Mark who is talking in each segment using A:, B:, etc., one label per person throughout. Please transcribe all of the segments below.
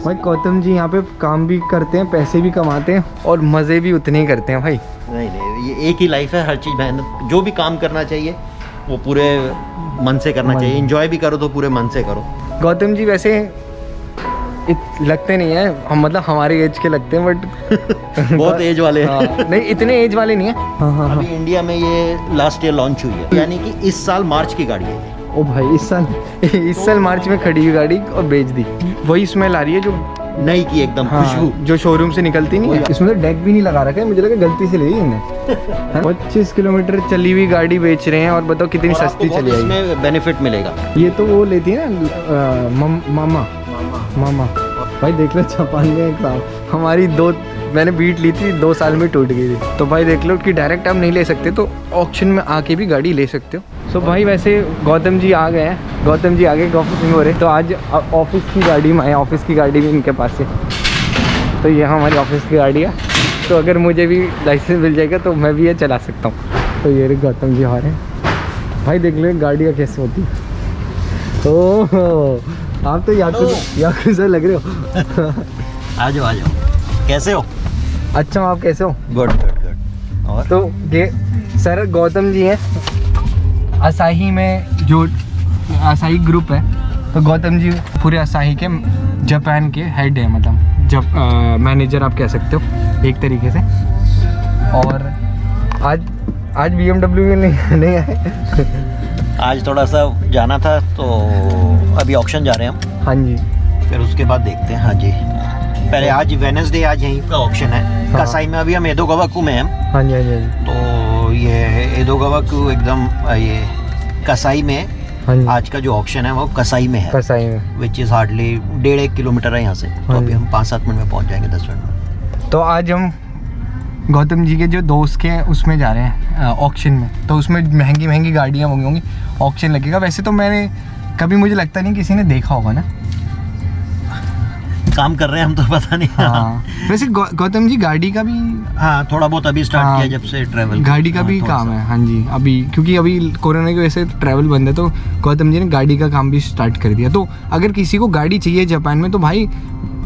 A: भाई गौतम जी यहाँ पे काम भी करते हैं, पैसे भी कमाते हैं और मज़े भी उतने ही करते हैं भाई।
B: नहीं, ये एक ही लाइफ है, हर चीज़ मेहनत, जो भी काम करना चाहिए वो पूरे मन से करना चाहिए। एंजॉय भी करो तो पूरे मन से करो।
A: गौतम जी वैसे लगते नहीं है, हम मतलब हमारे एज के लगते हैं बट
B: बहुत एज वाले हैं।
A: हाँ, नहीं इतने एज वाले नहीं है। हाँ।
B: अभी इंडिया में ये लास्ट ईयर लॉन्च हुई है, यानी कि इस साल मार्च की गाड़ी है।
A: ओ भाई इस साल मार्च में खड़ी हुई गाड़ी और बेच दी। वही स्मेल आ रही है जो
B: नई की एकदम खुशबू,
A: जो शोरूम से निकलती नहीं है। इसमें तो डेक भी नहीं लगा रखा है, मुझे लगा गलती से ले ली इन्होंने। 25 किलोमीटर चली हुई गाड़ी बेच रहे हैं और बताओ कितनी सस्ती चली है।
B: इसमें बेनिफिट मिलेगा।
A: ये तो वो लेती है ना मामा भाई देख लो जापान में एक हमारी मैंने बीट ली थी 2 साल में टूट गई थी। तो भाई देख लो कि डायरेक्ट आप नहीं ले सकते, तो ऑक्शन में आके भी गाड़ी ले सकते हो। सो भाई वैसे गौतम जी आ गए हैं, गौतम जी आगे ऑफिस में हो रहे, तो आज ऑफिस की गाड़ी में आए, ऑफिस की गाड़ी भी इनके पास है। तो ये हमारी ऑफिस की गाड़ी है, तो अगर मुझे भी लाइसेंस मिल जाएगा तो मैं भी ये चला सकता हूँ। तो ये गौतम जी आ रहे हैं भाई, देख लो गाड़ियाँ कैसे होती है। ओह आप तो याकुजा लग रहे हो।
B: आ जाओ कैसे हो?
A: अच्छा आप कैसे हो?
B: गुड। और
A: तो ये सर गौतम जी हैं असाही में, जो असाही ग्रुप है, तो गौतम जी पूरे असाही के जापान के हेड है, मतलब जब मैनेजर आप कह सकते हो एक तरीके से। और आज BMW में नहीं आए।
B: आज थोड़ा सा जाना था, तो अभी ऑक्शन जा रहे हैं हम।
A: हाँ जी,
B: फिर उसके बाद देखते हैं। हाँ जी, पहले आज वेडनेसडे, आज यहीं का ऑक्शन है।
A: हाँ।
B: कसाई में अभी हम एदोगावाकू में हैं।
A: हाँ जी।
B: तो ये एदोगावाकू एकदम ये कसाई में।
A: हाँ जी।
B: आज का जो ऑक्शन है वो कसाई में है,
A: कसाई में,
B: विच इज़ हार्डली 1.5 किलोमीटर है यहाँ से। तो
A: हाँ
B: अभी
A: जी।
B: हम 5-7 मिनट में पहुँच जाएंगे, 10 मिनट में।
A: तो आज हम गौतम जी के जो दोस्त के उसमें जा रहे हैं ऑक्शन में। तो उसमें महंगी गाड़ियाँ होंगी, ऑक्शन लगेगा। वैसे तो मैंने कभी, मुझे लगता नहीं किसी ने देखा होगा ना,
B: काम कर रहे हैं हम तो पता नहीं।
A: हाँ। वैसे गौतम जी गाड़ी का भी,
B: हाँ थोड़ा बहुत अभी स्टार्ट किया जब से ट्रैवल,
A: गाड़ी का भी काम है। हाँ जी, अभी क्योंकि अभी कोरोना की वजह से ट्रैवल बंद है, तो गौतम जी ने गाड़ी का काम भी स्टार्ट कर दिया। तो अगर किसी को गाड़ी चाहिए जापान में, तो भाई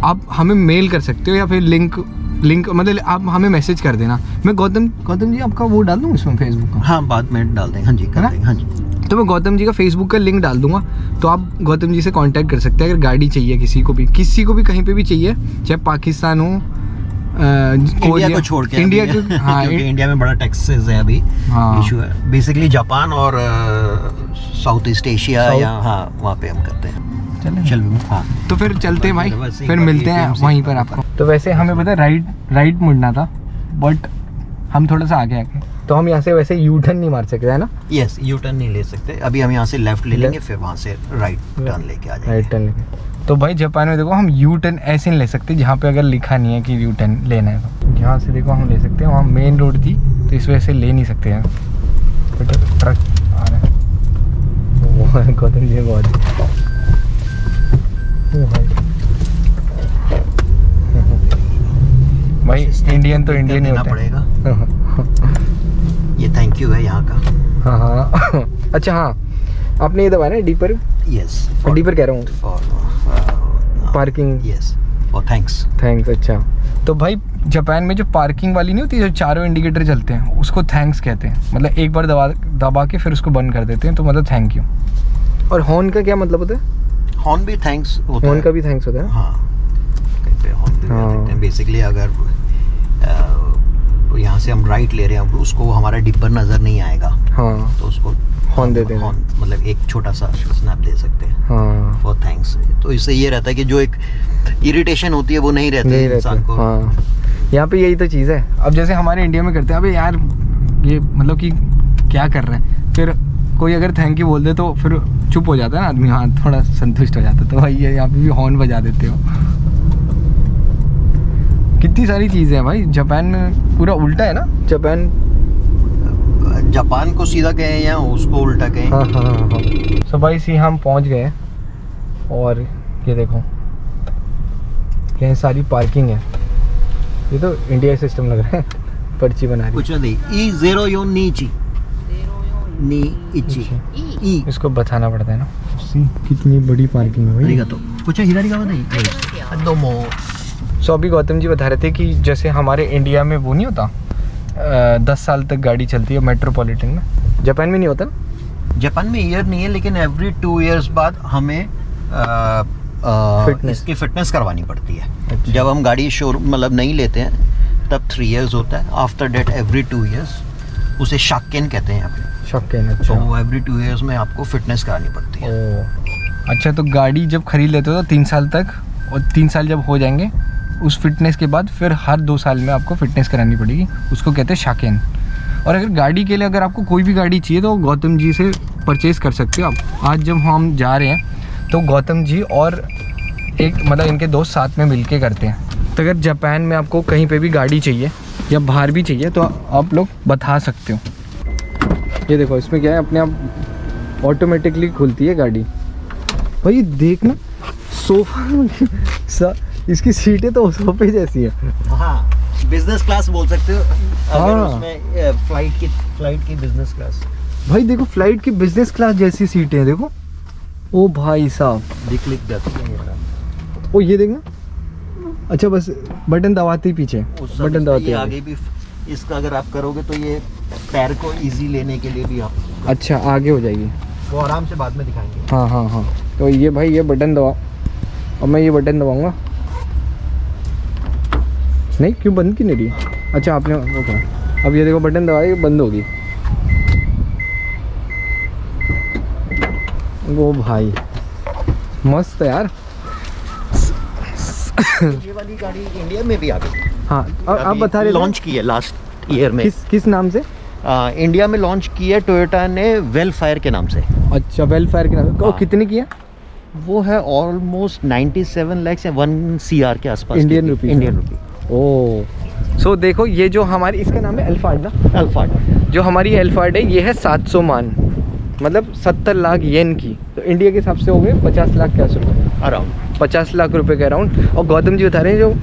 A: आप हमें मेल कर सकते हो, या फिर लिंक मतलब आप हमें मैसेज कर देना। मैं गौतम जी आपका वो डाल दूँ इसमें फेसबुक का।
B: हाँ बाद में डाल देंगे। हाँ जी कर देंगे। हाँ जी,
A: तो मैं गौतम जी का फेसबुक का लिंक डाल दूंगा, तो आप गौतम जी से कांटेक्ट कर सकते हैं अगर गाड़ी चाहिए किसी को भी कहीं पे भी चाहिए, चाहे पाकिस्तान हो,
B: इंडिया को छोड़ के।
A: इंडिया
B: के हाँ, क्योंकि इंडिया में बड़ा टैक्सेस है अभी, इशू है। बेसिकली जापान और साउथ ईस्ट एशिया या हाँ वहाँ पे हम करते हैं। चल हाँ,
A: तो फिर चलते हैं भाई, फिर मिलते हैं वहीं पर आपको। तो वैसे हमें पता है राइट मुड़ना था, बट हम थोड़ा सा आगे तो हम यहाँ से वैसे यू टर्न नहीं मार सकते है ना?
B: यस, यू टर्न नहीं ले सकते। अभी हम यहाँ से लेफ्ट ले लेंगे, फिर वहाँ से राइट टर्न लेके आ जाएंगे।
A: राइट टर्न लेके। तो भाई जापान में देखो हम यू टर्न ऐसे नहीं ले सकते जहाँ पे अगर लिखा नहीं है कि यू टर्न लेना है। तो यहाँ से देखो हम ले सकते हैं, वहाँ मेन रोड थी तो इस वजह से ले नहीं सकते हैं। ट्रक आ रहा है गौतम जी बहुत भाई इंडियन तो इंडियन ही होता
B: पड़ेगा। ये थैंक यू है यहाँ का।
A: हाँ अच्छा हाँ, आपने ये दबाया ना डी पर?
B: यस,
A: डी पर कह रहा हूँ पार्किंग।
B: यस, और थैंक्स।
A: अच्छा, तो भाई जापान में जो पार्किंग वाली नहीं होती, जो चारों इंडिकेटर चलते हैं, उसको थैंक्स कहते हैं। मतलब एक बार दबा के फिर उसको बंद कर देते हैं, तो मतलब थैंक यू। और हॉर्न का क्या मतलब होता है?
B: हॉर्न भी थैंक्स होता है।
A: हॉर्न का भी थैंक्स होता है।
B: हाँ, कहीं पे हॉर्न भी देते हैं। बेसिकली अगर तो यहाँ से हम राइट ले रहे हैं, उसको हमारा डिपर नज़र नहीं आएगा,
A: हाँ,
B: तो उसको
A: हॉर्न दे देना,
B: मतलब एक छोटा सा स्नैप दे सकते हैं।
A: हाँ,
B: फॉर थैंक्स। तो इससे ये रहता है कि जो एक इरिटेशन होती है वो नहीं रहती इंसान को।
A: हाँ, यहाँ पे यही तो चीज़ है। अब जैसे हमारे इंडिया में करते हैं, अबे यार ये मतलब कि क्या कर रहे हैं, फिर कोई अगर थैंक यू बोल दे तो फिर चुप हो जाता है ना आदमी, हाँ थोड़ा संतुष्ट हो जाता है। तो भाई ये यहाँ पे भी हॉर्न बजा देते हो। कितनी सारी चीज़ें हैं भाई जापान में, पूरा उल्टा है ना
B: जापान को सीधा कहें या उसको उल्टा कहें।
A: हाँ। सो भाई सी हम पहुँच गए हैं, और ये देखो यहाँ सारी पार्किंग है। ये तो इंडिया सिस्टम लग रहा है, पर्ची बना रही है।
B: कुछ नहीं, E04 नीची नी इची ई,
A: इसको बताना पड़ता है ना। सी कितनी बड़ी पार्किंग है भाई।
B: ありがとう。こっちは左側でいい。どうも。
A: सो अभी गौतम जी बता रहे थे कि जैसे हमारे इंडिया में वो नहीं होता 10 साल तक गाड़ी चलती है मेट्रोपॉलिटन में, जापान में नहीं होता।
B: जापान में ईयर नहीं है, लेकिन एवरी 2 इयर्स बाद हमें इसकी फिटनेस करवानी पड़ती है।
A: अच्छा।
B: जब हम गाड़ी शोरूम मतलब नहीं लेते हैं तब 3 इयर्स होता है। आफ्टर डेट एवरी 2 इयर्स, उसे शाकेन कहते हैं यहाँ पे।
A: शॉकेन,
B: तो
A: अच्छा।
B: एवरी 2 इयर्स में आपको फिटनेस करानी पड़ती है।
A: ओ, अच्छा तो गाड़ी जब खरीद लेते हो तो 3 साल तक, और 3 साल जब हो जाएंगे उस फिटनेस के बाद फिर हर 2 साल में आपको फिटनेस करानी पड़ेगी, उसको कहते हैं शाकेन। और अगर गाड़ी के लिए अगर आपको कोई भी गाड़ी चाहिए तो गौतम जी से परचेज़ कर सकते हो आप। आज जब हम जा रहे हैं तो गौतम जी और एक मतलब इनके दोस्त साथ में मिलके करते हैं। तो अगर जापान में आपको कहीं पे भी गाड़ी चाहिए या बाहर भी चाहिए तो आप लोग बता सकते हो। ये देखो इसमें क्या है, अपने आप ऑटोमेटिकली खुलती है गाड़ी। भाई देखना सोफा इसकी सीटें तो सोफे जैसी है।
B: हाँ, बिजनेस क्लास बोल सकते हो अगर
A: हाँ।
B: उसमें फ्लाइट की बिजनेस क्लास।
A: भाई देखो फ्लाइट की बिजनेस क्लास जैसी सीटें हैं, देखो। ओ भाई साहब,
B: दिख जाती है।
A: ओ ये देखना। अच्छा बस बटन दबाते ही पीछे, बटन दबाते ही
B: आगे भी इसका अगर आप करोगे तो ये पैर को इजी लेने के लिए भी आप
A: अच्छा आगे हो जाएगी।
B: वो आराम से बाद में दिखाएंगे।
A: हाँ हाँ हाँ, तो ये भाई ये बटन दबाओ और मैं ये बटन दबाऊंगा। नहीं क्यों बंद की नहीं रही? अच्छा आपने वो करा। अब ये देखो बटन दबाई बंद होगी। वो भाई मस्त है यार।
B: ये वाली गाड़ी इंडिया में भी आ गई।
A: हाँ और आप बता रहे
B: लॉन्च की है लास्ट ईयर में।
A: किस नाम से?
B: इंडिया में लॉन्च की है टोयोटा ने वेलफायर के नाम से।
A: अच्छा वेलफेयर के नाम से।
B: हाँ।
A: कितने की है?
B: वो है ऑलमोस्ट 97 लाख या 1 CR के आसपास।
A: Indian rupee.
B: Indian rupee.
A: ओ सो देखो ये जो हमारी, इसका नाम है अल्फार्ड ना?
B: अल्फार्ड।
A: जो हमारी अल्फार्ड है ये है 700 मान, मतलब 70 लाख येन की। तो इंडिया के हिसाब से हो गए 50 लाख के आसपास,
B: अराउंड
A: 50 लाख रुपए के अराउंड। और गौतम जी बता रहे हैं जो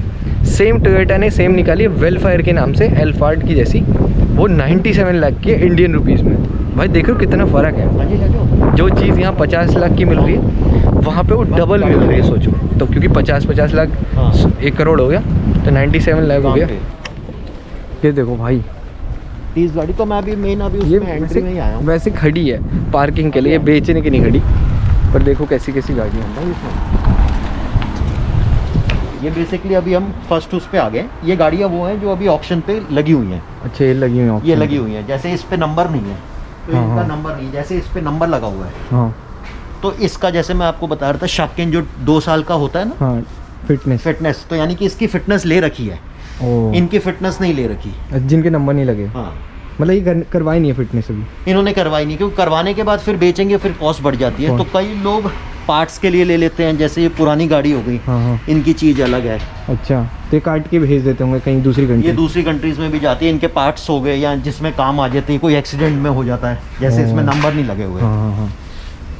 A: सेम टोयोटा ने सेम निकाली है वेलफेयर के नाम से अल्फार्ड की जैसी, वो 97 लाख की है इंडियन रुपीज़ में। भाई देखो कितना फ़र्क है। जो चीज़ यहाँ 50 लाख की मिल रही है वहाँ पे वो डबल मिल रही है, सोचो। तो क्योंकि 50 लाख 1 करोड़ हो गया तो 97 लाख हो गया। ये देखो भाई,
B: 30 गाड़ी तो मैं अभी मेन अभी
A: ये
B: उसमें एंट्री में ही आया हूँ।
A: वैसे खड़ी है पार्किंग के लिए, ये बेचने की नहीं खड़ी। पर देखो कैसी कैसी गाड़ियाँ हैं भाई इसमें।
B: ये बेसिकली अभी हम फर्स्ट उस पे आ गए। ये गाड़ियाँ वो हैं जो अभी ऑक्शन पे लगी हुई हैं।
A: अच्छा ये लगी हुई हैं
B: ये
A: option
B: लगी
A: पे।
B: हुई हैं। जैसे इस पे नंबर नहीं है तो
A: हाँ,
B: इनका
A: हाँ।
B: नंबर नहीं है, जैसे इस पे नंबर लगा हुआ है
A: हाँ
B: तो इसका जैसे मैं आपको बता रहा था शाकेन जो 2 साल का होता है ना
A: हाँ फिटनेस।
B: फिटनेस, तो यानी कि इसकी फिटनेस ले रखी है,
A: ओ
B: इनकी फिटनेस नहीं ले रखी।
A: जिनके नंबर नहीं लगे,
B: हाँ,
A: मतलब ये करवाई नहीं है फिटनेस अभी।
B: इन्होंने करवाई नहीं, क्योंकि करवाने के बाद फिर बेचेंगे, फिर कॉस्ट बढ़ जाती है। तो कई लोग पार्ट्स के लिए ले लेते हैं, जैसे ये पुरानी गाड़ी हो गई,
A: हाँ हाँ।
B: इनकी चीज़ अलग है।
A: अच्छा तो ये काट के भेज देते होंगे कहीं दूसरी
B: ये
A: कंट्री।
B: दूसरी कंट्रीज में भी जाती है, इनके पार्ट्स हो गए या जिसमें काम आ जाते हैं, कोई एक्सीडेंट में हो जाता है, जैसे इसमें नंबर नहीं लगे हुए।
A: हाँ हाँ हाँ।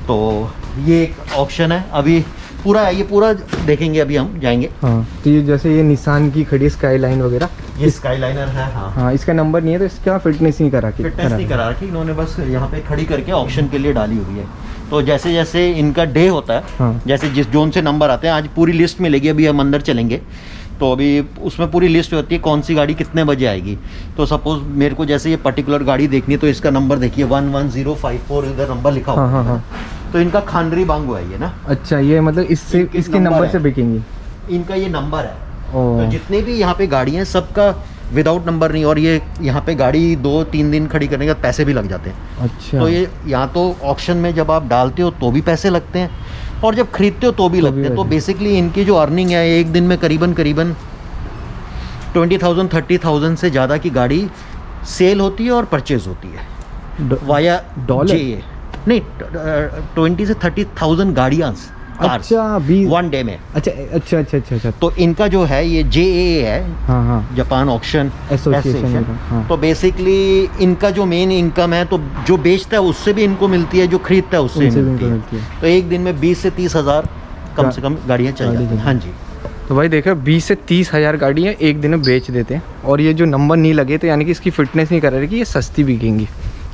B: तो ये एक ऑप्शन है। अभी पूरा है, ये पूरा देखेंगे, अभी हम जाएंगे।
A: हाँ तो ये जैसे ये निसान की खड़ी स्काईलाइन वगैरह,
B: ये स्काईलाइनर है। हाँ,
A: हाँ इसका नंबर नहीं है तो इसका फिटनेस नहीं करा के
B: फिटनेस नहीं करा रखी इन्होंने, बस यहाँ पे खड़ी करके ऑप्शन के लिए डाली हुई है। तो जैसे जैसे इनका डे होता है,
A: हाँ।
B: जैसे जिस जोन से नंबर आते हैं, आज पूरी लिस्ट मिलेगी, अभी हम अंदर चलेंगे तो अभी उसमें पूरी लिस्ट होती है कौन सी गाड़ी कितने बजे आएगी। तो सपोज मेरे को जैसे ये पर्टिकुलर गाड़ी देखनी है तो इसका नंबर देखिए 11054 इधर नंबर लिखा हुआ
A: हाँ
B: है।
A: हाँ।
B: तो इनका खानरी बांगो है ये ना।
A: अच्छा ये मतलब इससे
B: इनके
A: इसके
B: नंबर
A: नंबर
B: है।
A: से बिकेंगी।
B: इनका ये नंबर है।
A: ओ
B: तो जितने भी यहाँ पे गाड़ी हैं सबका विदाउट नंबर नहीं, और ये यहाँ पे गाड़ी 2-3 दिन खड़ी करने के बाद पैसे भी लग जाते हैं।
A: अच्छा
B: तो ये यहाँ तो ऑक्शन में जब आप डालते हो तो भी पैसे लगते हैं, और जब खरीदते हो तो भी लगते हैं। तो
A: वैसे।
B: बेसिकली इनकी जो अर्निंग है एक दिन में करीबन 20,000-30,000 से ज़्यादा की गाड़ी सेल होती है और परचेज होती है वाया
A: डॉलर?
B: JA नहीं 20 से 30,000 गाड़ियाँ
A: अच्छा 20
B: 1 डे में।
A: अच्छा अच्छा अच्छा अच्छा अच्छा।
B: तो इनका जो है ये JAA है,
A: हाँ हाँ
B: जापान ऑक्शन
A: एसोसिएशन
B: एसोसिएशन।
A: का, हाँ।
B: तो बेसिकली इनका जो मेन इनकम है, तो जो बेचता है उससे भी इनको मिलती है, जो खरीदता है उससे
A: उनसे भी
B: मिलती
A: इनको
B: है।
A: मिलती है।
B: तो एक दिन में 20 से 30 हज़ार कम से कम गाड़ियाँ चल जाती हैं। हाँ जी।
A: तो भाई देखो 20 से 30 हज़ार गाड़ियाँ एक दिन में बेच देते हैं। और ये जो नंबर नहीं लगे तो यानी कि इसकी फिटनेस नहीं करा रखी, ये सस्ती बिकेंगी,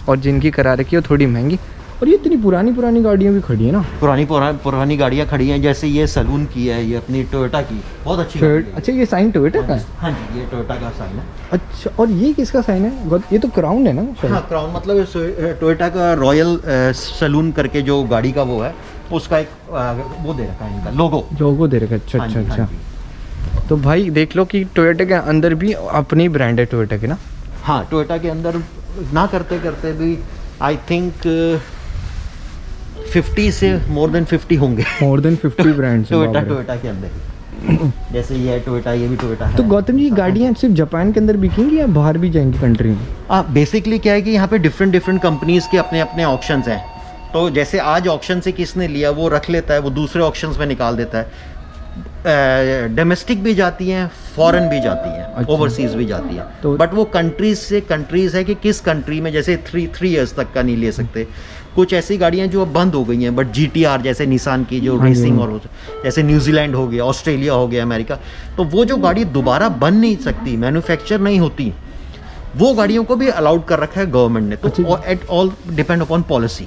A: और जिनकी करा रखी है वो थोड़ी महंगी। और ये इतनी पुरानी पुरानी गाड़ियाँ भी खड़ी है ना।
B: पुरानी गाड़ियाँ खड़ी हैं, जैसे ये सलून की है, ये अपनी टोयोटा की बहुत अच्छी गाड़ी है।
A: अच्छा ये साइन टोयोटा का है?
B: हाँ जी, ये टोयोटा का साइन है।
A: अच्छा, और ये किसका साइन है? ये तो क्राउन है ना शायद?
B: हाँ, क्राउन मतलब टोयोटा का रॉयल सलून करके जो गाड़ी का वो है, उसका एक वो दे रखा है, इनका लोगो
A: दे रखा है। अच्छा
B: हाँ
A: अच्छा
B: जी, हाँ
A: अच्छा।
B: जी।
A: तो भाई देख लो कि टोयोटा के अंदर भी अपनी ब्रांड है टोयोटा की ना।
B: हाँ, टोयोटा के अंदर ना करते करते भी आई थिंक 50 से मोर देन 50 होंगे।
A: मोर देन 50 ब्रांड्स
B: टोयोटा के अंदर जैसे ये है टोयोटा, ये भी टोयोटा है।
A: तो गौतम जी गाड़ियाँ सिर्फ जापान के अंदर बिकेंगी या बाहर भी जाएंगी कंट्री में?
B: बेसिकली क्या है कि यहाँ पे डिफरेंट कंपनीज के अपने अपने ऑप्शंस हैं। तो जैसे आज ऑक्शन से किसने लिया वो रख लेता है, वो दूसरे ऑप्शंस में निकाल देता है। डोमेस्टिक भी जाती हैं, फॉरेन भी जाती हैं,
A: अच्छा।
B: ओवरसीज भी जाती हैं।
A: तो
B: बट वो कंट्रीज से कंट्रीज है कि किस कंट्री में, जैसे 3 इयर्स तक का नहीं ले सकते। कुछ ऐसी गाड़ियां जो अब बंद हो गई हैं, बट GTR जैसे निसान की जो
A: हाँ जी,
B: रेसिंग,
A: हाँ।
B: और जैसे न्यूजीलैंड हो गया, ऑस्ट्रेलिया हो गया, अमेरिका, तो वो जो गाड़ी दोबारा बन नहीं सकती, मैन्युफैक्चर नहीं होती, वो गाड़ियों को भी अलाउड कर रखा है गवर्नमेंट ने। तो
A: अच्छा।
B: At all depend upon policy,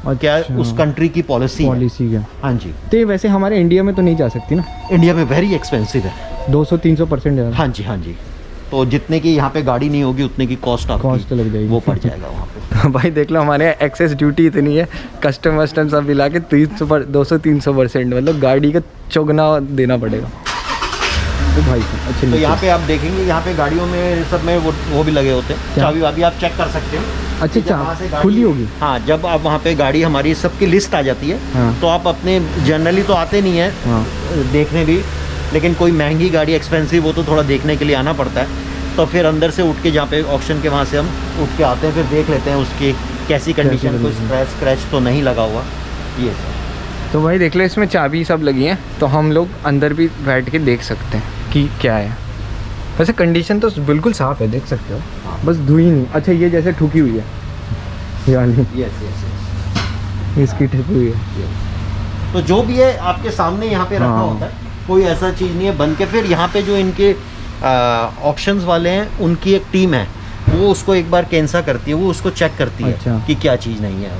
B: क्या उस कंट्री की पॉलिसी
A: क्या?
B: हाँ जी।
A: तो ये वैसे हमारे इंडिया में तो नहीं जा सकती ना?
B: इंडिया में वेरी एक्सपेंसिव है,
A: 200-300% ज़्यादा।
B: हाँ जी, हाँ जी। तो जितने की यहाँ पे गाड़ी नहीं होगी उतने की कॉस्ट
A: तो लग जाएगी,
B: वो पड़ जाएगा वहाँ पे।
A: भाई देख लो हमारे यहाँ एक्सेस ड्यूटी इतनी है, कस्टम वस्टम सब मिला के 200-300%, मतलब गाड़ी का चौगुना देना पड़ेगा। तो भाई अच्छा,
B: तो यहाँ पे आप देखेंगे, यहाँ पे गाड़ियों में सब में वो भी लगे होते हैं, चाबी वाबी आप चेक कर सकते हो।
A: अच्छा
B: जब वहाँ से
A: अच्छा,
B: गाड़ी-
A: खुली होगी?
B: हाँ, जब आप वहाँ पे गाड़ी हमारी सबकी लिस्ट आ जाती है,
A: हाँ।
B: तो आप अपने जनरली तो आते नहीं है
A: हाँ।
B: देखने भी, लेकिन कोई महंगी गाड़ी एक्सपेंसिव हो तो थोड़ा देखने के लिए आना पड़ता है। तो फिर अंदर से उठ के, जहाँ पे ऑक्शन के वहाँ से हम उठ के आते हैं, फिर देख लेते हैं उसकी कैसी कंडीशन, कोई स्क्रैच तो नहीं लगा हुआ, ये सब।
A: तो भाई देख लो इसमें चाबी सब लगी हैं, तो हम लोग अंदर भी बैठ के देख सकते हैं कि क्या है। वैसे कंडीशन तो बिल्कुल साफ़ है, देख सकते हो, बस धुई नहीं। अच्छा ये जैसे ठुकी हुई है, ये वाली
B: यस
A: इसकी ठुकी हुई है।
B: तो जो भी है आपके सामने यहाँ पे रखा
A: हाँ।
B: होता है, कोई ऐसा चीज़ नहीं है बन के। फिर यहाँ पे जो इनके ऑप्शंस वाले हैं, उनकी एक टीम है, वो उसको एक बार कैंसा करती है, वो उसको चेक करती है
A: अच्छा।
B: कि क्या चीज़ नहीं है।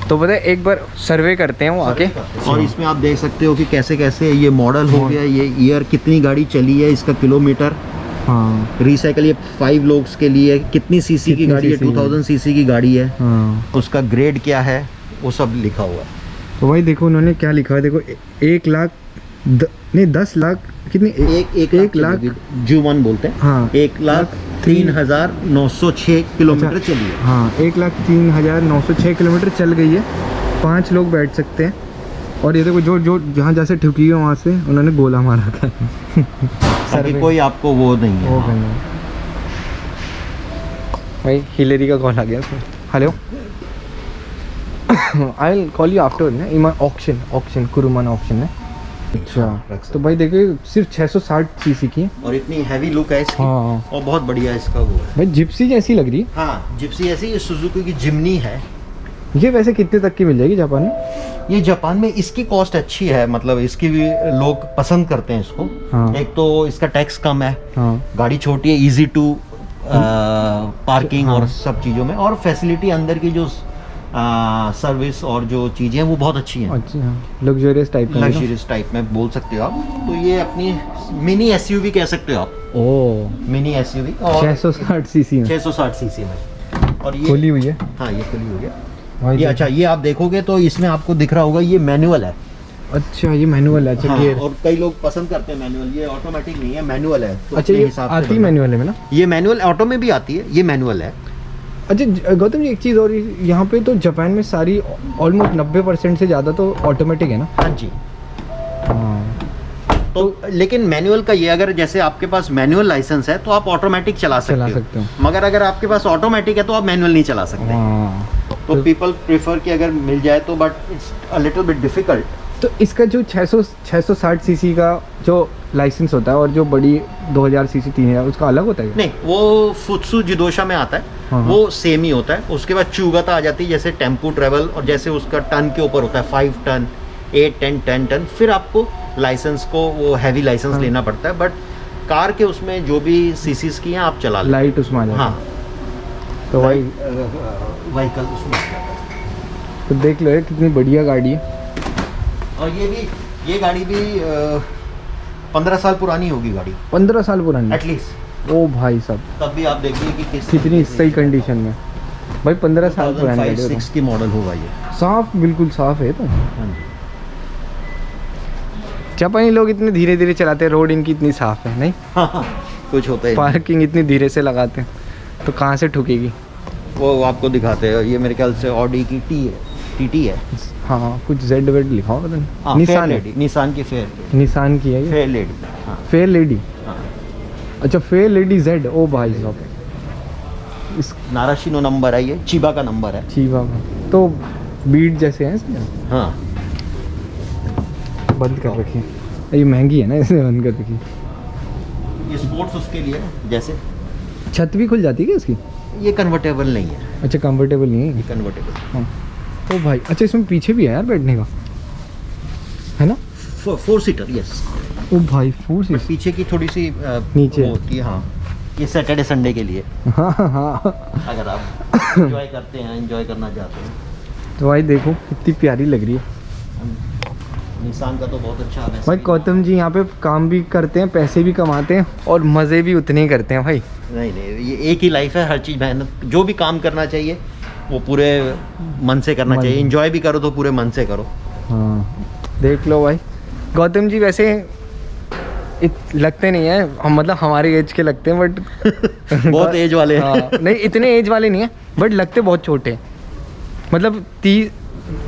A: तो पता है एक बार सर्वे करते हैं वो आके।
B: और इसमें आप देख सकते हो कि कैसे कैसे ये मॉडल हो गया, ये ईयर कितनी गाड़ी चली है, इसका किलोमीटर,
A: हाँ
B: रिसाइकल, ये 5 लोग के लिए कितनी सीसी की
A: कितनी
B: गाड़ी है,
A: सीसी
B: 2000 सीसी की गाड़ी है,
A: हाँ।
B: उसका ग्रेड क्या है, वो सब लिखा हुआ है।
A: तो भाई देखो उन्होंने क्या लिखा है, देखो 10 लाख कितनी, एक लाख
B: J1 बोलते हैं,
A: हाँ
B: 1,03,906 किलोमीटर
A: अच्छा।
B: चली है।
A: हाँ 1,03,906 किलोमीटर चल गई है। 5 लोग बैठ सकते हैं। और ये देखो जो जहाँ जैसे ठुकी है वहाँ से उन्होंने गोला मारा था।
B: ताकि कोई आपको वो नहीं है।
A: वो करना है। भाई हिलेरी का कॉल आ गया उसमें। Hello, I will call you after ना, इन माय ऑक्शन कुरुमान ऑक्शन है। अच्छा, तो भाई देखिए सिर्फ 660 सीसी की है,
B: और इतनी हैवी लुक है इसकी,
A: हाँ।
B: और बहुत बढ़िया इसका वो है।
A: भाई जिप्सी जैसी लग रही है।
B: हाँ, जिप्सी ऐसी, ये सुजुकी की जिमनी है।
A: ये वैसे कितने तक की मिल जाएगी जापान में?
B: ये जापान में इसकी कॉस्ट अच्छी है, मतलब इसकी भी लोग पसंद करते हैं इसको।
A: हाँ।
B: एक तो इसका टैक्स कम है,
A: हाँ
B: गाड़ी छोटी है, इजी टू पार्किंग
A: हाँ।
B: और सब चीज़ों में, और फैसिलिटी अंदर की जो सर्विस और जो चीज़ें हैं वो बहुत अच्छी हैं।
A: अच्छा, लग्जरियस टाइप का।
B: लग्जरियस टाइप में बोल सकते हो आप। तो ये अपनी मिनी एसयूवी कह सकते हो आप,
A: ओ
B: मिनी एसयूवी, और
A: 660 सीसी में
B: 660 सीसी में। और ये
A: खोली हुई है
B: हाँ, ये खुली हुई है।
A: भाई
B: ये अच्छा, ये आप देखोगे तो इसमें आपको दिख रहा होगा, ये मैनुअल है।
A: अच्छा ये मैनुअल है। अच्छा
B: हाँ,
A: गियर।
B: और कई लोग पसंद करते हैं मैनुअल, ये ऑटोमेटिक नहीं है, मैनुअल है। तो
A: अच्छा
B: अपने
A: ये
B: हिसाब से
A: आती
B: बनना।
A: मैनुअल है ना?
B: ये मैनुअल ऑटो में भी आती है, ये मैनुअल है।
A: अच्छा गौतम जी एक चीज़ और, यहाँ पे तो जापान में सारी ऑलमोस्ट 90% से ज़्यादा तो ऑटोमेटिक है ना?
B: हाँ जी।
A: हाँ
B: तो लेकिन मैनुअल का ये, अगर जैसे आपके पास मैनुअल लाइसेंस है तो आप ऑटोमेटिक चला सकते हो, मगर अगर आपके पास ऑटोमेटिक है तो आप मैनुअल नहीं चला सकते।
A: हाँ।
B: तो पीपल प्रेफर कि अगर मिल जाए तो, but it's a little bit difficult.
A: तो इसका जो 660 सीसी का जो लाइसेंस होता है और जो बड़ी 2000 सीसी 3000 उसका अलग होता है?
B: नहीं, वो फुत्सु जिदोशा में आता है,
A: हाँ।
B: वो सेम ही होता है। उसके बाद चुगाता आ जाती है, जैसे टेम्पू ट्रेवल, और जैसे उसका टन के ऊपर होता है 5 टन 8 10 10 टन, फिर आपको लाइसेंस को वो हैवी लाइसेंस
A: हाँ।
B: लेना पड़ता है। बट कार के उसमें जो भी सीसीज की हैं आप चला लें।
A: लाइट उसमें आ जाता है।
B: हाँ,
A: तो भाई
B: व्हीकल उसमें आ जाता है।
A: तो देख लो ये कितनी बढ़िया गाड़ी है।
B: और ये गाड़ी भी 15 साल पुरानी होगी गाड़ी
A: 15 साल पुरानी
B: एटलीस्ट।
A: ओ भाई साहब,
B: तब भी आप देखिए कि
A: कितनी सही कंडीशन में भाई। 15 साल पुरानी गाड़ी है
B: 2005-06 की मॉडल होगा ये।
A: साफ, बिल्कुल साफ है। तो
B: हाँ जी।
A: जापानी लोग इतने धीरे धीरे चलाते हैं, रोड इनकी इतनी साफ है नहीं।
B: हाँ, कुछ होता है
A: पार्किंग इतनी धीरे से लगाते हैं तो कहाँ से ठुकेगी।
B: वो आपको दिखाते हैं। ये मेरे ख्याल से ऑडी की टी है।
A: हाँ, कुछ जेड वेड लिखा होगा पता
B: हाँ,
A: नहीं।
B: फेयर
A: निशान है,
B: लेडी, निशान की फेयर
A: निशान की है ये।
B: Fair lady. हाँ
A: फेयर लेडी,
B: हाँ।
A: अच्छा फेयर लेडी जेड। ओ भाई साहब, इस
B: नाराशिनो नंबर है, ये चिबा का नंबर है।
A: चीवा का तो बीट जैसे हैं इसमें।
B: हाँ,
A: बंद कर रखी है, ये महंगी है ना इसलिए बंद कर रखी।
B: ये स्पोर्ट्स उसके लिए जैसे
A: छत भी खुल जाती है क्या इसकी?
B: ये कन्वर्टेबल नहीं है,
A: अच्छा कंफर्टेबल नहीं है।
B: ये कन्वर्टेबल
A: हाँ ओ भाई, अच्छा इसमें पीछे भी है यार बैठने का, है ना?
B: 4 सीटर यस।
A: ओ भाई 4 सीट
B: पीछे की थोड़ी सी
A: नीचे
B: वो होती है। हाँ, ये सैटरडे संडे के लिए
A: हाँ हाँ।
B: अगर आप एंजॉय करते हैं, एंजॉय करना चाहते हैं।
A: तो भाई देखो कितनी प्यारी लग रही है
B: निशान का तो बहुत अच्छा है
A: भाई। गौतम जी यहाँ पे काम भी करते हैं, पैसे भी कमाते हैं और मज़े भी उतने ही करते हैं भाई।
B: नहीं, ये एक ही लाइफ है, हर चीज़ मेहनत, जो भी काम करना चाहिए वो पूरे मन से करना चाहिए। एंजॉय भी करो तो पूरे मन से करो।
A: हाँ देख लो भाई, गौतम जी वैसे लगते नहीं है हम, मतलब हमारे एज के लगते हैं बट
B: बहुत एज वाले हैं।
A: हाँ, नहीं इतने एज वाले नहीं है बट लगते बहुत छोटे हैं। मतलब 30,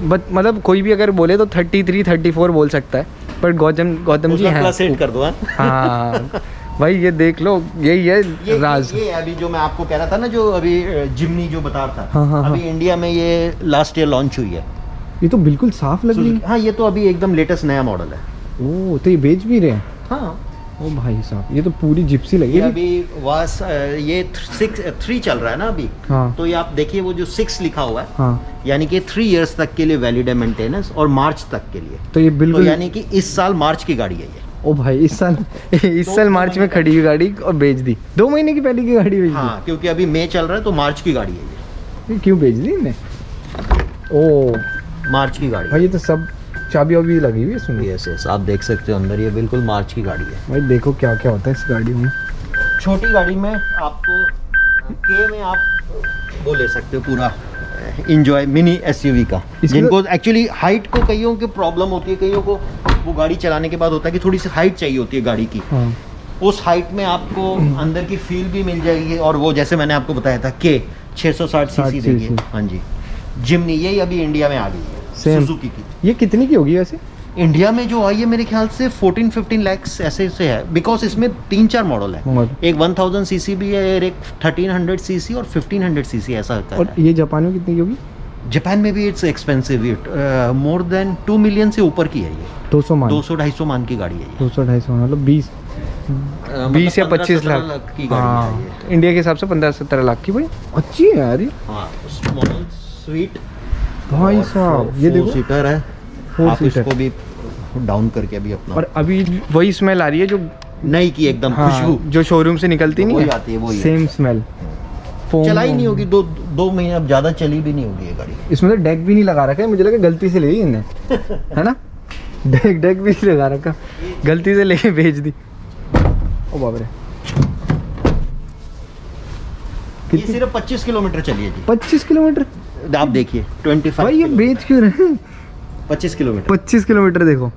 A: मतलब कोई भी अगर बोले तो 33-34 बोल सकता है, पर गौतम जी हैं।
B: सेट कर दो।
A: हाँ भाई ये देख लो, यही है राज।
B: ये अभी जो मैं आपको कह रहा था ना, जो अभी जिमनी जो बता रहा था,
A: हाँ,
B: अभी इंडिया में ये लास्ट ईयर लॉन्च हुई है।
A: ये तो बिल्कुल साफ लग रही है।
B: हाँ, ये तो अभी एकदम लेटेस्ट नया मॉडल है।
A: ओ तो ये बेच भी रहे हैं।
B: हाँ,
A: ओ भाई साहब, ये तो पूरी जिप्सी लगी
B: ये
A: है।
B: अभी ये 3 चल रहा है ना अभी।
A: हाँ
B: तो ये आप देखिए, वो जो 6 लिखा हुआ है,
A: हाँ,
B: यानी कि 3 इयर्स तक के लिए वैलिड है मेंटेनेंस, और मार्च तक के लिए।
A: तो ये
B: तो
A: बिल्कुल
B: यानी कि इस साल मार्च की गाड़ी है ये।
A: ओ भाई इस साल मार्च में खड़ी हुई गाड़ी और बेच दी। 2 महीने की पहले की गाड़ी बेच
B: हाँ, क्योंकि अभी मई चल रहा है तो मार्च की गाड़ी है
A: दी। क्यों बेच दी इन्हें? ओ
B: मार्च की गाड़ी।
A: भाई ये तो सब चाबी वाबी लगी हुई है इसमें।
B: यस, आप देख सकते हो अंदर, ये बिल्कुल मार्च की गाड़ी है।
A: भाई देखो क्या क्या होता है इस गाड़ी में।
B: छोटी गाड़ी में आपको के में आप वो ले सकते हो पूरा इंजॉय, मिनी एसयूवी का। जिनको एक्चुअली हाइट को, कईयों की प्रॉब्लम होती है, कईयों को वो गाड़ी चलाने के बाद होता है कि थोड़ी सी हाइट चाहिए होती है गाड़ी की।
A: हाँ
B: उस हाइट में आपको अंदर की फील भी मिल जाएगी। और वो जैसे मैंने आपको बताया था के 660 सीसी देखिए। हाँ जी, जिमनी यही अभी इंडिया में आ गई है,
A: सेम
B: सुजुकी की।
A: ये कितनी की होगी वैसे?
B: इंडिया में जो आई है मेरे ख्याल से 14-15 लाख ऐसे से है, बिकॉज इसमें 3-4 मॉडल है। एक 1000 सीसी भी है, एक 1300 सीसी और 1500 सीसी ऐसा होता है।
A: और ये जापान में कितनी की होगी?
B: जापान में भी it's expensive, more than 2 million से ऊपर की है ये।
A: 200 मान,
B: 200-250 मान की गाड़ी है ये।
A: 200-250 मान, मतलब 20 या 25 लाख
B: की गाड़ी
A: हाँ,
B: है ये।
A: इंडिया के हिसाब से 15-17 लाख की। भाई अच्छी है यार ये।
B: हाँ, स्मॉल स्वीट
A: भाई साहब ये देखो,
B: 4 सीटर है।
A: 4
B: आप
A: सीटर।
B: इसको भी डाउन करके अभी अपना,
A: और अभी वही स्मेल आ रही है जो
B: नई की एकदम
A: हाँ,
B: खुशबू
A: जो शोरूम से निकलती नहीं
B: वही
A: है,
B: आती है, वही
A: सेम स्मेल।
B: चलाई नहीं होगी, 2 महीने, अब ज़्यादा चली भी नहीं होगी ये गाड़ी।
A: इसमें तो डेक भी नहीं लगा रखा है, मुझे लगा गलती से ले ली इनने है ना। डेक भी नहीं लगा रखा, गलती से लेके भेज दी। ओ बाप रे,
B: ये सिर्फ 25 किलोमीटर चली है जी।
A: 25 किलोमीटर?
B: आप देखिए 25
A: भाई ये बेच क्यों रहे हैं?
B: 25 किलोमीटर
A: 25 किलोमीटर देखो,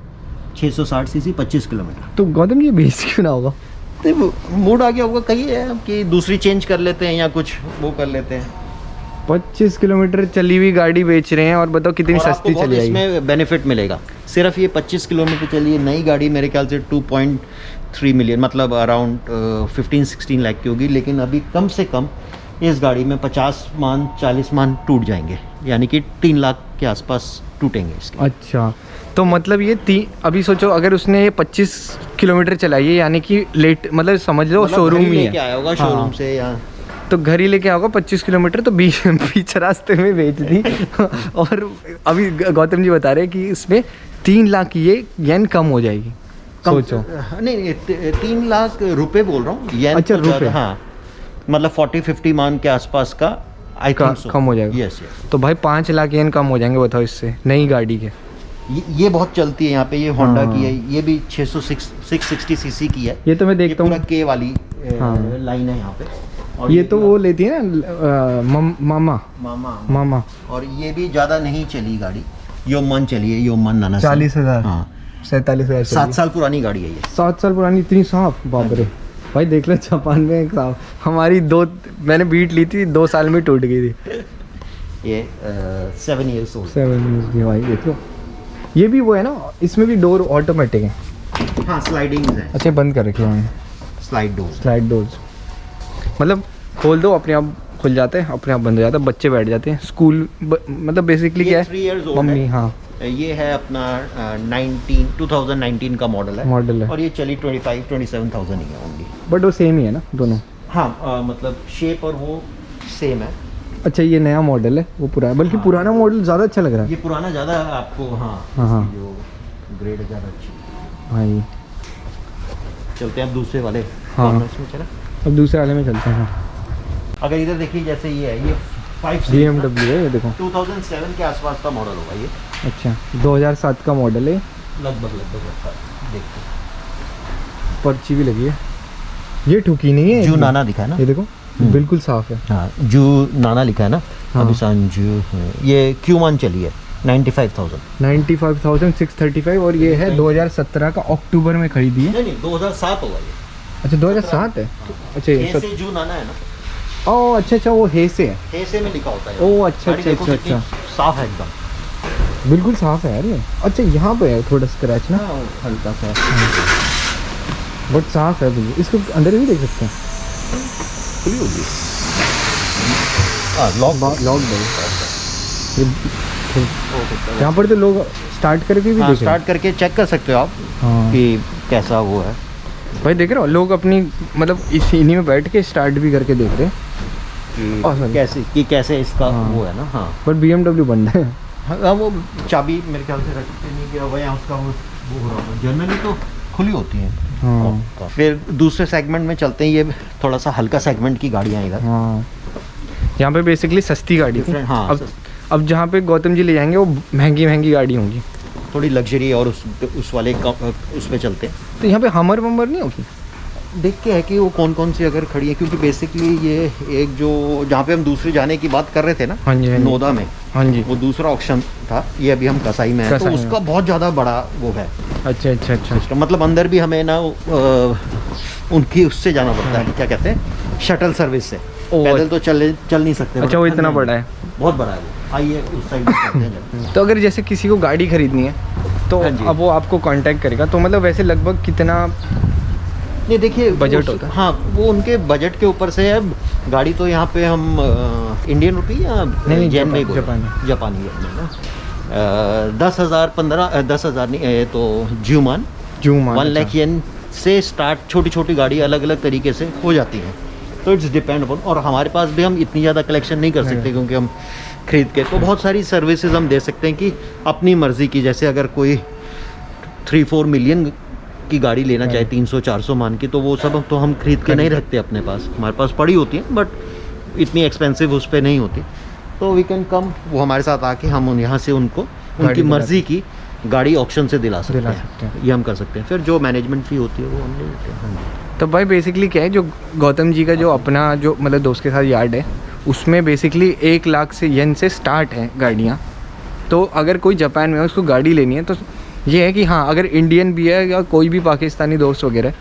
B: 660 सीसी 25 किलोमीटर।
A: तो गौतम ये बेच क्यों ना होगा?
B: तो मूड आ गया होगा, कहीं है कि दूसरी चेंज कर लेते हैं या कुछ वो कर लेते हैं।
A: 25 किलोमीटर चली हुई गाड़ी बेच रहे हैं और बताओ कितनी
B: और आपको
A: सस्ती
B: बहुत
A: चली आएगी।
B: इसमें बेनिफिट मिलेगा। सिर्फ ये 25 किलोमीटर चली है, नई गाड़ी मेरे ख्याल से 2.3 मिलियन, मतलब अराउंड 15-16 लाख की होगी। लेकिन अभी कम से कम इस गाड़ी में 50-40 मान टूट जाएंगे, यानी कि 3 लाख के आसपास टूटेंगे इसके।
A: अच्छा, तो मतलब ये अभी सोचो अगर उसने ये 25 किलोमीटर चलाई है, यानी कि लेट, मतलब समझ लो शोरूम ही
B: लेके आया होगा शोरूम
A: हाँ,
B: से, या
A: तो घर ही लेके आओगे 25 किलोमीटर, तो बीच रास्ते में बेच दी। और अभी गौतम जी बता रहे हैं कि इसमें 3 लाख की ये येन कम हो जाएगी। सोचो,
B: नहीं 3 लाख रुपए बोल रहा हूँ, येन
A: अच्छा,
B: तो ज़्यादा,
A: रुपए।
B: हाँ, मतलब 40-50 मान के आसपास का आई थिंक सो
A: कम हो जाएगा।
B: Yes yes.
A: तो भाई 5 लाख येन कम हो जाएंगे बताओ इससे, नई गाड़ी के।
B: ये बहुत चलती है यहाँ पे, ये होंडा
A: हाँ।
B: की है, ये भी 660 सीसी की है।
A: ये तो मैं देखता
B: ये
A: हूँ।
B: पूरा के वाली
A: हाँ।
B: लाइन है यहाँ पे। और
A: ये तो
B: भी
A: वो लेती है ना मामा
B: मामा
A: मामा।
B: और ये भी ज़्यादा नहीं चली गाड़ी, योमन चली है, योमन नाना
A: 40,000
B: हाँ
A: 47,000
B: 7 साल पुरानी गाड़ी है ये।
A: 7 साल पुरानी, इतनी साफ, बाप रे। भाई देख लो जापान में एक साफ, हमारी मैंने बीट ली थी 2 साल में टूट गई थी।
B: ये 7 years old।
A: 7 years की भाई देख लो। ये भी वो है ना, इसमें भी डोर ऑटोमेटिक है।
B: हाँ स्लाइडिंग है,
A: अच्छा बंद कर रखे हैं
B: स्लाइड डोर।
A: स्लाइड डोर्स, मतलब खोल दो अपने आप खुल जाते हैं, अपने आप बंद हो जाता है, बच्चे बैठ जाते हैं। स्कूल मतलब बेसिकली क्या
B: ये 3 years
A: है,
B: old
A: मम्मी
B: है।
A: हाँ।
B: ये है अपना 2019 का मॉडल है।
A: मॉडल है,
B: और ये चली 27,000 ही है ओनली।
A: बट वो सेम ही है ना दोनों।
B: हाँ मतलब शेप और वो सेम है।
A: अच्छा ये नया मॉडल है, वो पुराना, बल्कि
B: हाँ।
A: पुराना मॉडल ज़्यादा अच्छा लग रहा है।
B: ये पुराना ज़्यादा आपको हाँ
A: हाँ।
B: इसकी जो ग्रेड है ज़्यादा अच्छी है।
A: भाई
B: चलते हैं अब दूसरे वाले
A: हाँ।
B: corners में चला।
A: अब दूसरे वाले में चलते हैं।
B: अगर इधर देखिए जैसे ये है, ये 5
A: BMW है ये देखो।
B: 2007 के आसपास का मॉडल होगा ये,
A: अच्छा 2007 का मॉडल है।
B: लगभग ऐसा देखते हैं।
A: पर्ची भी लगी है, ये ठुकी नहीं है।
B: जू नाना दिखा है ना,
A: ये देखो बिल्कुल साफ है।
B: हाँ जू नाना लिखा है ना।
A: हाँ।
B: अभी जू ये क्यूमान चली है 95,000।
A: 95,635 और ये है 2017 का अक्टूबर में खरीदी है।
B: नहीं 2007 होगा ये।
A: अच्छा 2007 है। अच्छा ये
B: हे से जू नाना है ना,
A: ओ अच्छा वो हे से है।
B: हे से में लिखा होता है।
A: ओ अच्छा
B: गाड़ी
A: अच्छा
B: देखो
A: अच्छा
B: कितनी
A: अच्छा,
B: साफ है एकदम।
A: बिल्कुल साफ है यार ये। अच्छा यहाँ पे है थोड़ा स्क्रैच ना,
B: हाँ हल्का सा।
A: बट साफ है बिल्कुल। इसको अंदर भी देख सकते हैं,
B: खुली होगी। हाँ लॉक
A: लॉक यहाँ पर तो लोग स्टार्ट करके भी देख रहे हैं।
B: स्टार्ट करके चेक कर सकते हो आप
A: हाँ
B: कि कैसा वो है।
A: भाई देख रहे हो लोग अपनी मतलब इस इन्हीं में बैठ के स्टार्ट भी करके देख रहे हैं।
B: कि कैसे इसका
A: हाँ।
B: वो है ना। हाँ
A: बट BMW बंद है।
B: हाँ वो चाबी मेरे ख्याल से रखते नहीं गया हुआ, यहाँ उसका वो हो रहा है। जनरली तो खुली होती हैं।
A: हाँ
B: फिर दूसरे सेगमेंट में चलते हैं। ये थोड़ा सा हल्का सेगमेंट की गाड़ियाँ इधर।
A: हाँ यहाँ पे बेसिकली सस्ती गाड़ी थी।
B: Different, हाँ,
A: अब जहाँ पे गौतम जी ले जाएंगे वो महंगी गाड़ी होंगी,
B: थोड़ी लग्जरी और उस वाले उस पे चलते हैं।
A: तो यहाँ पे हमर वमर नहीं होगी।
B: देख के है कि वो कौन कौन सी अगर खड़ी है, क्योंकि बेसिकली ये एक जो जहाँ पे हम दूसरे जाने की बात कर रहे थे ना,
A: हाँ जी, हाँ जी।
B: नोदा में,
A: हाँ जी।
B: वो दूसरा ऑप्शन था। ये अभी हम कसाई में है, तो
A: कसाई में।
B: उसका बहुत ज़्यादा बड़ा वो है
A: अच्छा अच्छा अच्छा
B: सिस्टम। मतलब अंदर भी हमें ना उनकी उससे जाना पड़ता है, क्या कहते हैं, शटल सर्विस से। पैदल तो चल नहीं सकते।
A: अच्छा वो इतना बड़ा है।
B: बहुत बड़ा है वो। आइए उस साइड में चलते हैं।
A: तो अगर जैसे किसी को गाड़ी खरीदनी है तो
B: हाँ जी।
A: अब वो आपको कांटेक्ट करेगा, तो मतलब वैसे लगभग कितना
B: नहीं देखिए
A: बजट होता है?
B: हाँ वो उनके बजट के ऊपर से है। गाड़ी तो यहाँ पे हम इंडियन रुपी या
A: नहीं,
B: जेन में ही बोल रहे
A: जापानी।
B: हैं? जापानी है ना। 10,000 नहीं तो ज्यूमान
A: जूम
B: 1 लाख येन से स्टार्ट छोटी छोटी गाड़ी अलग अलग तरीके से हो जाती हैं। तो इट्स डिपेंड अपॉन, और हमारे पास भी हम इतनी ज़्यादा कलेक्शन नहीं कर सकते क्योंकि हम खरीद के, तो बहुत सारी सर्विसेज हम दे सकते हैं कि अपनी मर्ज़ी की। जैसे अगर कोई 3-4 मिलियन की गाड़ी लेना चाहे 300-400 मान की, तो वो सब तो हम खरीद के नहीं रखते अपने पास। हमारे पास पड़ी होती हैं बट इतनी एक्सपेंसिव उस पर नहीं होती। तो वी कैन कम, वो हमारे साथ आके हम यहाँ से उनको उनकी मर्ज़ी की गाड़ी ऑप्शन से दिला सकते हैं। ये हम कर सकते हैं। फिर जो मैनेजमेंट फ़ी होती है वो हम ले लेते हैं। हाँ जी।
A: तो भाई बेसिकली क्या है, जो गौतम जी का जो अपना जो मतलब दोस्त के साथ यार्ड है, उसमें बेसिकली 1 लाख से येन से स्टार्ट है गाड़ियाँ। तो अगर कोई जापान में है उसको गाड़ी लेनी है तो ये है कि हाँ अगर इंडियन भी है या कोई भी पाकिस्तानी दोस्त वगैरह,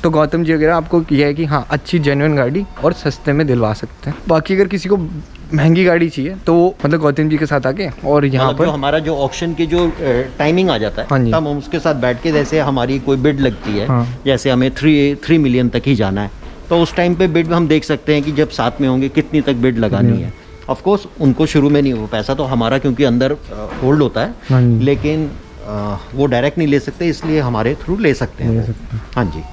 A: तो गौतम जी वगैरह आपको ये है कि हाँ अच्छी जेन्युइन गाड़ी और सस्ते में दिलवा सकते हैं। बाकी अगर किसी को महंगी गाड़ी चाहिए तो वो मतलब गौतम जी के साथ आके और यहाँ पर
B: जो हमारा जो ऑक्शन की जो टाइमिंग आ जाता है,
A: हाँ जी।
B: तब हम उसके साथ बैठ के, जैसे हमारी कोई बिड लगती है,
A: हाँ।
B: जैसे हमें 3 मिलियन तक ही जाना है, तो उस टाइम पे बिड हम देख सकते हैं कि जब साथ में होंगे कितनी तक बिड लगानी है। ऑफ कोर्स उनको शुरू में नहीं, वो पैसा तो हमारा क्योंकि अंदर होल्ड होता
A: हाँ
B: है,
A: जी।
B: लेकिन वो डायरेक्ट नहीं ले सकते, इसलिए हमारे थ्रू ले सकते हैं। हाँ जी।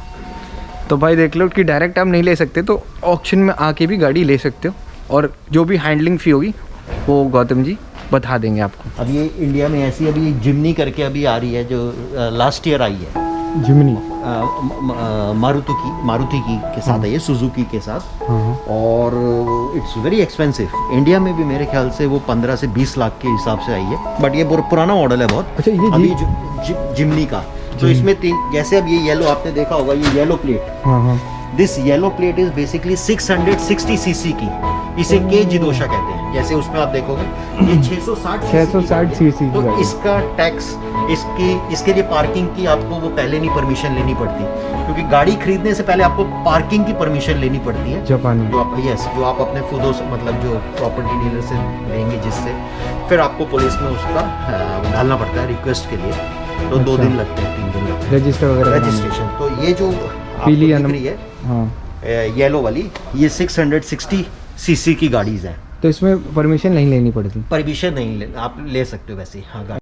A: तो भाई देख लो कि डायरेक्ट आप नहीं ले सकते तो ऑक्शन में आके भी गाड़ी ले सकते हो, और जो भी हैंडलिंग फ़ी होगी वो गौतम जी बता देंगे आपको।
B: अब ये इंडिया में ऐसी अभी जिमनी करके अभी आ रही है, जो लास्ट ईयर आई है।
A: जिमनी।
B: मारुति की के साथ है ये, सुजुकी के साथ।
A: हाँ
B: और इट्स वेरी एक्सपेंसिव। इंडिया में भी मेरे ख्याल से वो 15 से 20 लाख के हिसाब से आई है, बट ये पुराना मॉडल है बहुत।
A: अच्छा, ये
B: अभी जिमनी का, तो इसमें तीन, जैसे अब ये येलो आपने देखा होगा, ये येलो प्लेट,
A: हाँ हाँ।
B: This yellow plate is basically 660 CC की, इसे के जिदोशा कहते हैं। जैसे उसमें आप देखोगे ये 660
A: सीसी
B: तो इसका टैक्स, इसके लिए पार्किंग की आपको वो पहले नहीं परमिशन लेनी पड़ती, क्योंकि गाड़ी खरीदने से पहले आपको पार्किंग की परमिशन लेनी पड़ती है
A: जापान में।
B: जो आप अपने खुद मतलब जो प्रॉपर्टी डीलर से लेंगे, जिससे फिर आपको पुलिस में उसका डालना पड़ता है रिक्वेस्ट के लिए, तो 2 दिन लगते हैं, 3 दिन लगते हैं
A: रजिस्टर वगैरह
B: रजिस्ट्रेशन। तो ये जो
A: पीली
B: दिख रही है,
A: हाँ,
B: येलो वाली, ये 660 सीसी की गाड़ीज हैं।
A: तो इसमें परमिशन नहीं लेनी पड़ती?
B: परमिशन नहीं आप ले सकते हो वैसे, हाँ।